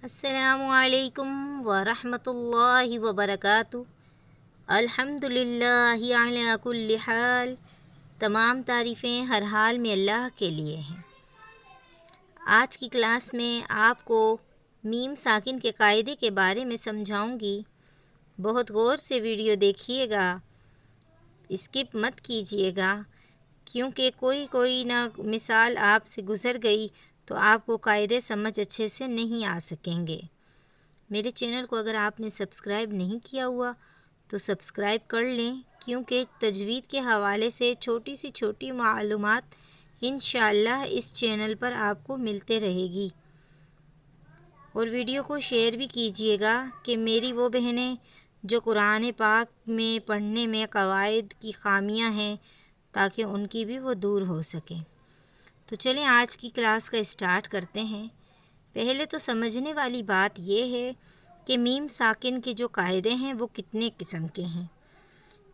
السلام علیکم ورحمۃ اللہ وبرکاتہ۔ الحمدللہ علی کل حال، تمام تعریفیں ہر حال میں اللہ کے لیے ہیں۔ آج کی کلاس میں آپ کو میم ساکن کے قاعدے کے بارے میں سمجھاؤں گی۔ بہت غور سے ویڈیو دیکھیے گا، اسکپ مت کیجیے گا، کیونکہ کوئی نہ مثال آپ سے گزر گئی تو آپ کو قاعدے سمجھ اچھے سے نہیں آ سکیں گے۔ میرے چینل کو اگر آپ نے سبسکرائب نہیں کیا ہوا تو سبسکرائب کر لیں، کیونکہ تجوید کے حوالے سے چھوٹی سی چھوٹی معلومات انشاءاللہ اس چینل پر آپ کو ملتے رہے گی۔ اور ویڈیو کو شیئر بھی کیجیے گا کہ میری وہ بہنیں جو قرآن پاک میں پڑھنے میں قواعد کی خامیاں ہیں تاکہ ان کی بھی وہ دور ہو سکیں۔ تو چلیں آج کی کلاس کا اسٹارٹ کرتے ہیں۔ پہلے تو سمجھنے والی بات یہ ہے کہ میم ساکن کے جو قاعدے ہیں وہ کتنے قسم کے ہیں۔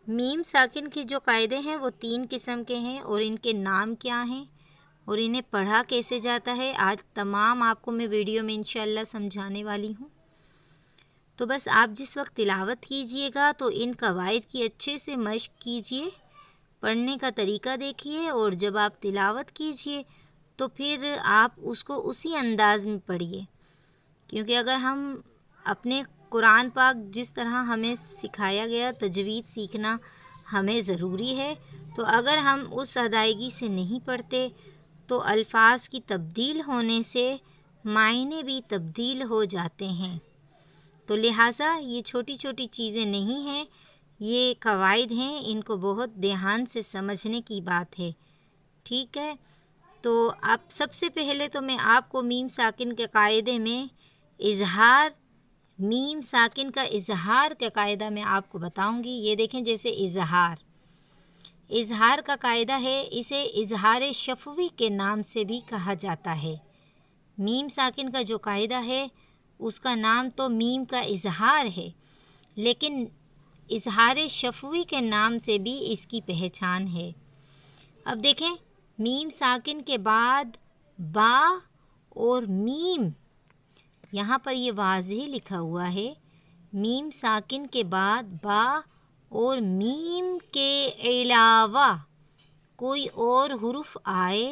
میم ساکن کے جو قاعدے ہیں وہ 3 قسم کے ہیں، اور ان کے نام کیا ہیں اور انہیں پڑھا کیسے جاتا ہے آج تمام آپ کو میں ویڈیو میں انشاءاللہ سمجھانے والی ہوں۔ تو بس آپ جس وقت تلاوت کیجئے گا تو ان قواعد کی اچھے سے مشق کیجئے، پڑھنے کا طریقہ دیکھیے، اور جب آپ تلاوت کیجئے تو پھر آپ اس کو اسی انداز میں پڑھیے، کیونکہ اگر ہم اپنے قرآن پاک جس طرح ہمیں سکھایا گیا تجوید سیکھنا ہمیں ضروری ہے، تو اگر ہم اس ادائیگی سے نہیں پڑھتے تو الفاظ کی تبدیل ہونے سے معنی بھی تبدیل ہو جاتے ہیں۔ تو لہٰذا یہ چھوٹی چھوٹی چیزیں نہیں ہیں، یہ قواعد ہیں، ان کو بہت دھیان سے سمجھنے کی بات ہے، ٹھیک ہے؟ تو اب سب سے پہلے تو میں آپ کو میم ساکن کے قاعدے میں میم ساکن کا اظہار کا قاعدہ میں آپ کو بتاؤں گی۔ یہ دیکھیں، جیسے اظہار کا قاعدہ ہے، اسے اظہار شفوی کے نام سے بھی کہا جاتا ہے۔ میم ساکن کا جو قاعدہ ہے اس کا نام تو میم کا اظہار ہے، لیکن اظہار شفوی کے نام سے بھی اس کی پہچان ہے۔ اب دیکھیں، میم ساکن کے بعد با اور میم، یہاں پر یہ واضح لکھا ہوا ہے، میم ساکن کے بعد با اور میم کے علاوہ کوئی اور حرف آئے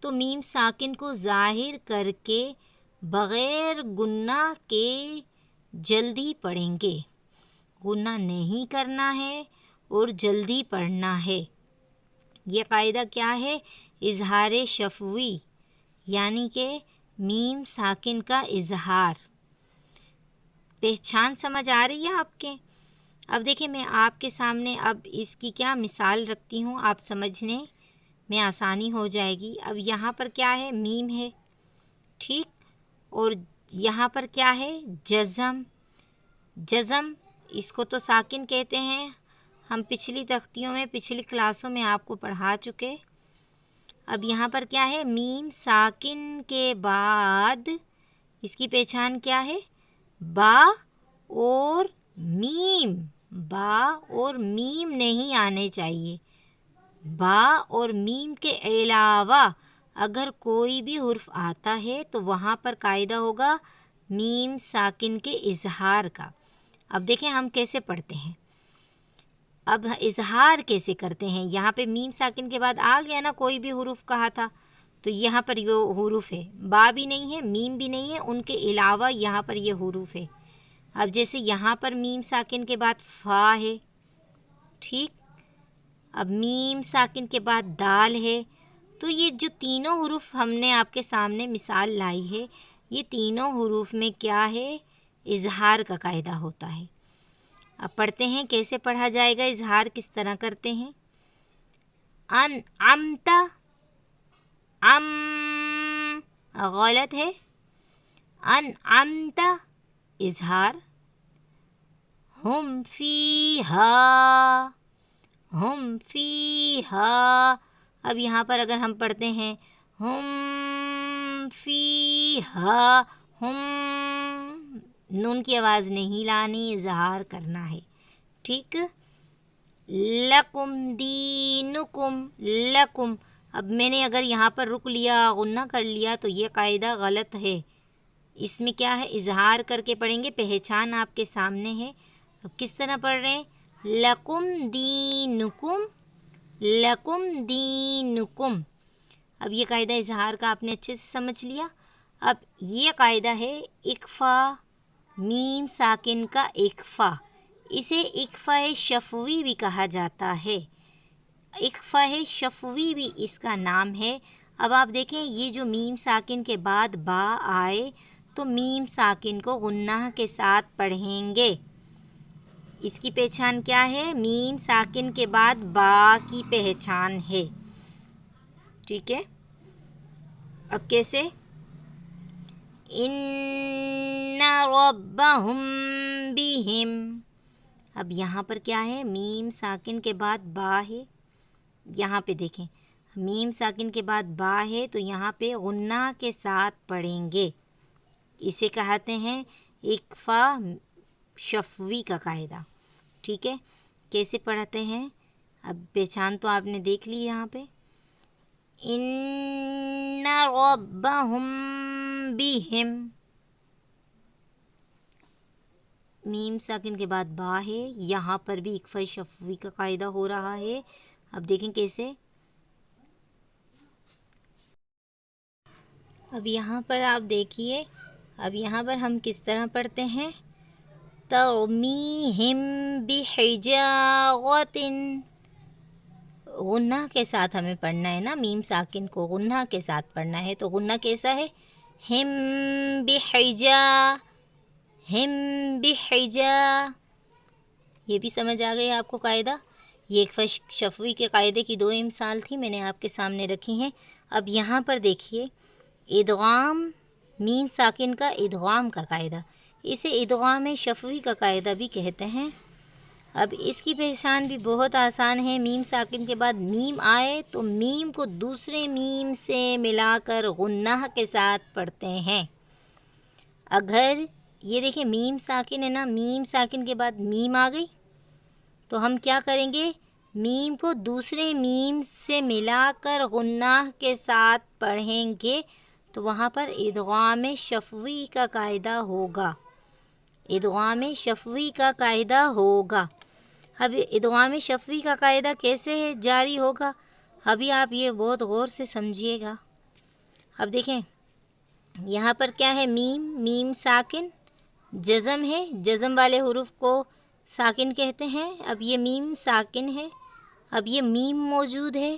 تو میم ساکن کو ظاہر کر کے بغیر گنہ کے جلدی پڑھیں گے۔ گنہ نہیں کرنا ہے اور جلدی پڑھنا ہے۔ یہ قاعدہ کیا ہے؟ اظہار شفوی، یعنی کہ میم ساکن کا اظہار۔ پہچان سمجھ آ رہی ہے آپ کے؟ اب دیکھیں، میں آپ کے سامنے اب اس کی کیا مثال رکھتی ہوں، آپ سمجھنے میں آسانی ہو جائے گی۔ اب یہاں پر کیا ہے؟ میم ہے، ٹھیک، اور یہاں پر کیا ہے؟ جزم، اس کو تو ساکن کہتے ہیں، ہم پچھلی تختیوں میں پچھلی کلاسوں میں آپ کو پڑھا چکے۔ اب یہاں پر کیا ہے؟ میم ساکن کے بعد اس کی پہچان کیا ہے؟ با اور میم نہیں آنے چاہیے۔ با اور میم کے علاوہ اگر کوئی بھی حرف آتا ہے تو وہاں پر قاعدہ ہوگا میم ساکن کے اظہار کا۔ اب دیکھیں ہم کیسے پڑھتے ہیں، اب اظہار کیسے کرتے ہیں۔ یہاں پہ میم ساکن کے بعد آ گیا نا، کوئی بھی حرف کہا تھا تو یہاں پر یہ حروف ہے، با بھی نہیں ہے، میم بھی نہیں ہے، ان کے علاوہ یہاں پر یہ حروف ہے۔ اب جیسے یہاں پر میم ساکن کے بعد فا ہے، ٹھیک، اب میم ساکن کے بعد دال ہے، تو یہ جو تینوں حروف ہم نے آپ کے سامنے مثال لائی ہے، یہ تینوں حروف میں کیا ہے؟ اظہار کا قاعدہ ہوتا ہے۔ اب پڑھتے ہیں کیسے پڑھا جائے گا، اظہار کس طرح کرتے ہیں۔ انعمتا، غلط ہے، انعمتا اظہار۔ ہم فیہا، اب یہاں پر اگر ہم پڑھتے ہیں ہم فیہا، ہم، نون کی آواز نہیں لانی، اظہار کرنا ہے، ٹھیک۔ لکم دینکم، اب میں نے اگر یہاں پر رک لیا، غنہ کر لیا تو یہ قاعدہ غلط ہے، اس میں کیا ہے، اظہار کر کے پڑھیں گے، پہچان آپ کے سامنے ہے۔ اب کس طرح پڑھ رہے ہیں؟ لکم دینکم، لکم دینکم۔ اب یہ قاعدہ اظہار کا آپ نے اچھے سے سمجھ لیا۔ اب یہ قاعدہ ہے اکفا، میم ساکن کا اکفا، اسے اکفا شفوی بھی کہا جاتا ہے، اکفا شفوی بھی اس کا نام ہے۔ اب آپ دیکھیں یہ جو میم ساکن کے بعد با آئے تو میم ساکن کو غنہ کے ساتھ پڑھیں گے۔ اس کی پہچان کیا ہے؟ میم ساکن کے بعد با کی پہچان ہے، ٹھیک ہے۔ اب کیسے؟ ان ربہم بہم، اب یہاں پر کیا ہے؟ میم ساکن کے بعد با ہے، یہاں پہ دیکھیں میم ساکن کے بعد با ہے تو یہاں پہ غنہ کے ساتھ پڑھیں گے، اسے کہتے ہیں اکفا شفوی کا قاعدہ، ٹھیک ہے۔ کیسے پڑھتے ہیں؟ اب پہچان تو آپ نے دیکھ لی یہاں پہ، ان ربہم بہم، میم ساکن کے بعد با ہے، یہاں پر بھی اکفا شفوی کا قاعدہ ہو رہا ہے۔ اب دیکھیں کیسے، اب یہاں پر آپ دیکھیے، اب یہاں پر ہم کس طرح پڑھتے ہیں؟ ترمیہم بحجارۃ، غنہ کے ساتھ ہمیں پڑھنا ہے نا، میم ساکن کو غنہ کے ساتھ پڑھنا ہے، تو غنہ کیسا ہے؟ ہم بحجا، ہم بحجا، یہ بھی سمجھ آ گئی آپ کو قاعدہ؟ یہ ایک شفوی کے قاعدے کی دو مثال تھی، میں نے آپ کے سامنے رکھی ہیں۔ اب یہاں پر دیکھیے ادغام، میم ساکن کا ادغام کا قاعدہ، اسے ادغام شفوی کا قاعدہ بھی کہتے ہیں۔ اب اس کی پہچان بھی بہت آسان ہے، میم ساکن کے بعد میم آئے تو میم کو دوسرے میم سے ملا کر غنہ کے ساتھ پڑھتے ہیں۔ اگر یہ دیکھیں میم ساکن ہے نا، میم ساکن کے بعد میم آ گئی تو ہم کیا کریں گے؟ میم کو دوسرے میم سے ملا کر غنہ کے ساتھ پڑھیں گے، تو وہاں پر ادغام شفوی کا قاعدہ ہوگا، ادغام شفوی کا قاعدہ ہوگا۔ اب ادغام شفوی کا قاعدہ کیسے جاری ہوگا؟ ابھی آپ یہ بہت غور سے سمجھیے گا۔ اب دیکھیں یہاں پر کیا ہے؟ میم، میم ساکن، جزم ہے، جزم والے حروف کو ساکن کہتے ہیں۔ اب یہ میم ساکن ہے، اب یہ میم موجود ہے،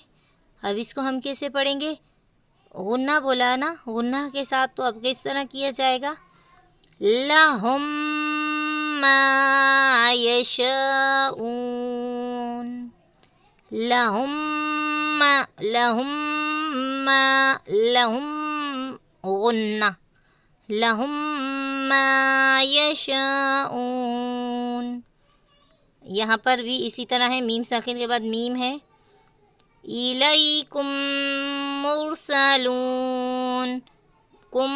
اب اس کو ہم کیسے پڑھیں گے؟ غنہ بولا نا، غنہ کے ساتھ، تو اب کس طرح کیا جائے گا؟ لہم ما یشاؤون، لہم ما، لہم ما، لہم غنہ، لہم ما یشاؤون۔ یہاں پر بھی اسی طرح ہے، میم ساکن کے بعد میم ہے، الیکم مرسلون، کم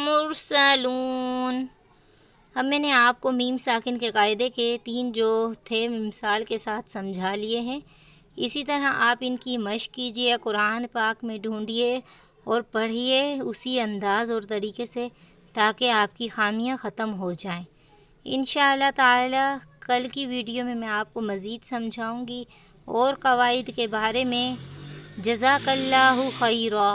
مرسلون۔ اب میں نے آپ کو میم ساکن کے قاعدے کے 3 جو تھے مثال کے ساتھ سمجھا لیے ہیں، اسی طرح آپ ان کی مشق کیجیے، قرآن پاک میں ڈھونڈیے اور پڑھیے اسی انداز اور طریقے سے، تاکہ آپ کی خامیاں ختم ہو جائیں۔ انشاءاللہ تعالی کل کی ویڈیو میں آپ کو مزید سمجھاؤں گی اور قواعد کے بارے میں۔ جزاک اللہ خیرا۔